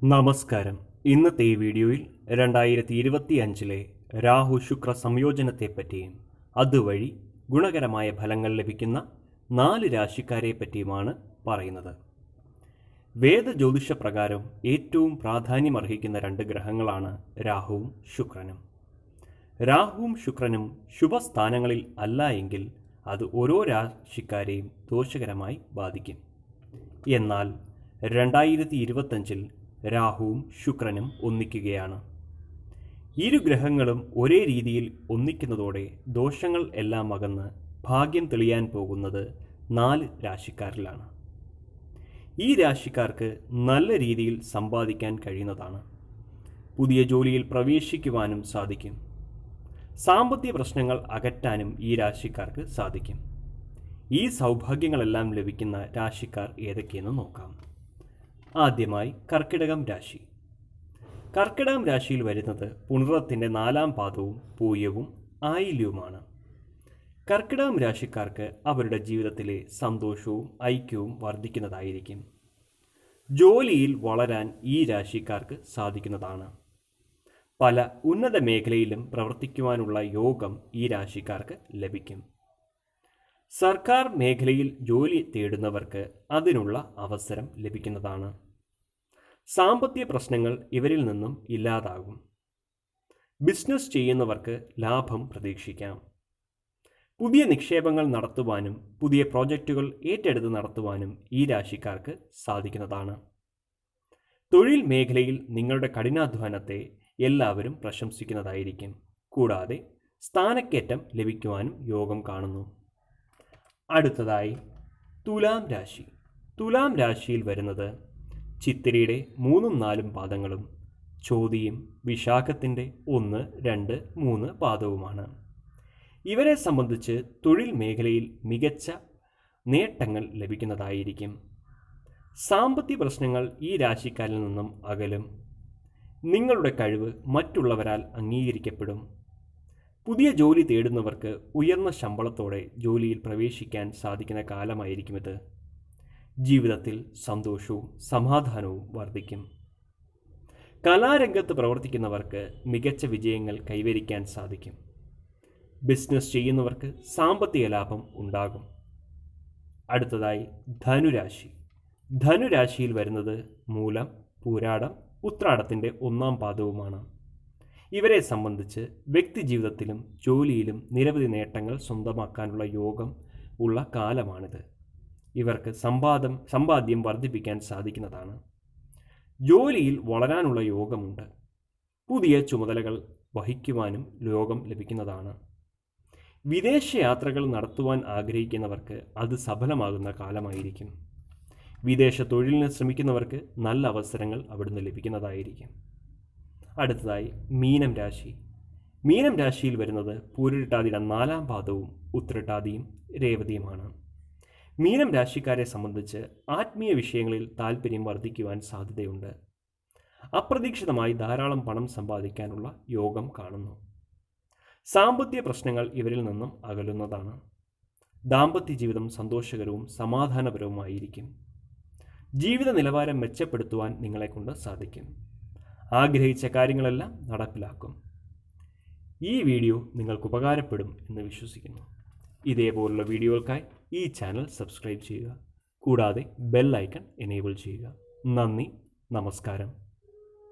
നമസ്കാരം. ഇന്നത്തെ ഈ വീഡിയോയിൽ 2025 രാഹു ശുക്ര സംയോജനത്തെപ്പറ്റിയും അതുവഴി ഗുണകരമായ ഫലങ്ങൾ ലഭിക്കുന്ന 4 രാശിക്കാരെ പറ്റിയുമാണ് പറയുന്നത്. വേദജ്യോതിഷപ്രകാരം ഏറ്റവും പ്രാധാന്യമർഹിക്കുന്ന 2 ഗ്രഹങ്ങളാണ് രാഹുവും ശുക്രനും. രാഹുവും ശുക്രനും ശുഭസ്ഥാനങ്ങളിൽ അല്ല എങ്കിൽ അത് ഓരോ രാശിക്കാരെയും ദോഷകരമായി ബാധിക്കും. എന്നാൽ 2025 രാഹുവും ശുക്രനും ഒന്നിക്കുകയാണ്. ഇരു ഗ്രഹങ്ങളും ഒരേ രീതിയിൽ ഒന്നിക്കുന്നതോടെ ദോഷങ്ങൾ എല്ലാം അകന്ന് ഭാഗ്യം തെളിയാൻ പോകുന്നത് 4 രാശിക്കാരിലാണ്. ഈ രാശിക്കാർക്ക് നല്ല രീതിയിൽ സമ്പാദിക്കാൻ കഴിയുന്നതാണ്. പുതിയ ജോലിയിൽ പ്രവേശിക്കുവാനും സാധിക്കും. സാമ്പത്തിക പ്രശ്നങ്ങൾ അകറ്റാനും ഈ രാശിക്കാർക്ക് സാധിക്കും. ഈ സൗഭാഗ്യങ്ങളെല്ലാം ലഭിക്കുന്ന രാശിക്കാർ ഏതൊക്കെയെന്ന് നോക്കാം. ആദ്യമായി കർക്കിടകം രാശി. കർക്കിടകം രാശിയിൽ വരുന്നത് പുണർത്തിൻ്റെ 4-ാം പാദവും പൂയവും ആയില്യവുമാണ്. കർക്കിടകം രാശിക്കാർക്ക് അവരുടെ ജീവിതത്തിലെ സന്തോഷവും ഐക്യവും വർദ്ധിക്കുന്നതായിരിക്കും. ജോലിയിൽ വളരാൻ ഈ രാശിക്കാർക്ക് സാധിക്കുന്നതാണ്. പല ഉന്നത മേഖലയിലും പ്രവർത്തിക്കുവാനുള്ള യോഗം ഈ രാശിക്കാർക്ക് ലഭിക്കും. സർക്കാർ മേഖലയിൽ ജോലി തേടുന്നവർക്ക് അതിനുള്ള അവസരം ലഭിക്കുന്നതാണ്. സാമ്പത്തിക പ്രശ്നങ്ങൾ ഇവരിൽ നിന്നും ഇല്ലാതാകും. ബിസിനസ് ചെയ്യുന്നവർക്ക് ലാഭം പ്രതീക്ഷിക്കാം. പുതിയ നിക്ഷേപങ്ങൾ നടത്തുവാനും പുതിയ പ്രോജക്റ്റുകൾ ഏറ്റെടുത്ത് നടത്തുവാനും ഈ രാശിക്കാർക്ക് സാധിക്കുന്നതാണ്. തൊഴിൽ മേഖലയിൽ നിങ്ങളുടെ കഠിനാധ്വാനത്തെ എല്ലാവരും പ്രശംസിക്കുന്നതായിരിക്കും. കൂടാതെ സ്ഥാനക്കയറ്റം ലഭിക്കുവാനും യോഗം കാണുന്നു. അടുത്തതായി തുലാം രാശി. തുലാം രാശിയിൽ വരുന്നത് ചിത്തിരയുടെ 3-4 പാദങ്ങളും ചോതിയും വിശാഖത്തിൻ്റെ 1, 2, 3 പാദവുമാണ്. ഇവരെ സംബന്ധിച്ച് തൊഴിൽ മേഖലയിൽ മികച്ച നേട്ടങ്ങൾ ലഭിക്കുന്നതായിരിക്കും. സാമ്പത്തിക പ്രശ്നങ്ങൾ ഈ രാശിക്കാരിൽ നിന്നും അകലും. നിങ്ങളുടെ കഴിവ് മറ്റുള്ളവരാൽ അംഗീകരിക്കപ്പെടും. പുതിയ ജോലി തേടുന്നവർക്ക് ഉയർന്ന ശമ്പളത്തോടെ ജോലിയിൽ പ്രവേശിക്കാൻ സാധിക്കുന്ന കാലമായിരിക്കും ഇത്. ജീവിതത്തിൽ സന്തോഷവും സമാധാനവും വർദ്ധിക്കും. കലാരംഗത്ത് പ്രവർത്തിക്കുന്നവർക്ക് മികച്ച വിജയങ്ങൾ കൈവരിക്കാൻ സാധിക്കും. ബിസിനസ് ചെയ്യുന്നവർക്ക് സാമ്പത്തിക ലാഭം ഉണ്ടാകും. അടുത്തതായി ധനുരാശി. ധനുരാശിയിൽ വരുന്നത് മൂലം, പൂരാടം, ഉത്രാടത്തിൻ്റെ 1-ാം പാദവുമാണ്. ഇവരെ സംബന്ധിച്ച് വ്യക്തി ജീവിതത്തിലും ജോലിയിലും നിരവധി നേട്ടങ്ങൾ സ്വന്തമാക്കാനുള്ള യോഗം ഉള്ള കാലമാണിത്. ഇവർക്ക് സമ്പാദ്യം വർദ്ധിപ്പിക്കാൻ സാധിക്കുന്നതാണ്. ജോലിയിൽ വളരാനുള്ള യോഗമുണ്ട്. പുതിയ ചുമതലകൾ വഹിക്കുവാനും യോഗം ലഭിക്കുന്നതാണ്. വിദേശയാത്രകൾ നടത്തുവാൻ ആഗ്രഹിക്കുന്നവർക്ക് അത് സഫലമാകുന്ന കാലമായിരിക്കും. വിദേശ തൊഴിലിന് ശ്രമിക്കുന്നവർക്ക് നല്ല അവസരങ്ങൾ അവിടുന്ന് ലഭിക്കുന്നതായിരിക്കും. അടുത്തതായി മീനം രാശി. മീനം രാശിയിൽ വരുന്നത് പൂരുരുട്ടാതിയുടെ 4-ാം പാദവും ഉത്രട്ടാതിയും രേവതിയുമാണ്. മീനം രാശിക്കാരെ സംബന്ധിച്ച് ആത്മീയ വിഷയങ്ങളിൽ താല്പര്യം വർദ്ധിക്കുവാൻ സാധ്യതയുണ്ട്. അപ്രതീക്ഷിതമായി ധാരാളം പണം സമ്പാദിക്കാനുള്ള യോഗം കാണുന്നു. സാമ്പത്തിക പ്രശ്നങ്ങൾ ഇവരിൽ നിന്നും അകലുന്നതാണ്. ദാമ്പത്യ ജീവിതം സന്തോഷകരവും സമാധാനപരവുമായിരിക്കും. ജീവിത നിലവാരം മെച്ചപ്പെടുത്തുവാൻ നിങ്ങളെക്കൊണ്ട് സാധിക്കും. ആഗ്രഹിച്ച കാര്യങ്ങളെല്ലാം നടപ്പിലാക്കും. ഈ വീഡിയോ നിങ്ങൾക്ക് ഉപകാരപ്പെടും എന്ന് വിശ്വസിക്കുന്നു. ഇതേപോലുള്ള വീഡിയോകൾക്കായി ഈ ചാനൽ സബ്സ്ക്രൈബ് ചെയ്യുക. കൂടാതെ ബെൽ ഐക്കൺ എനേബിൾ ചെയ്യുക. നന്ദി, നമസ്കാരം.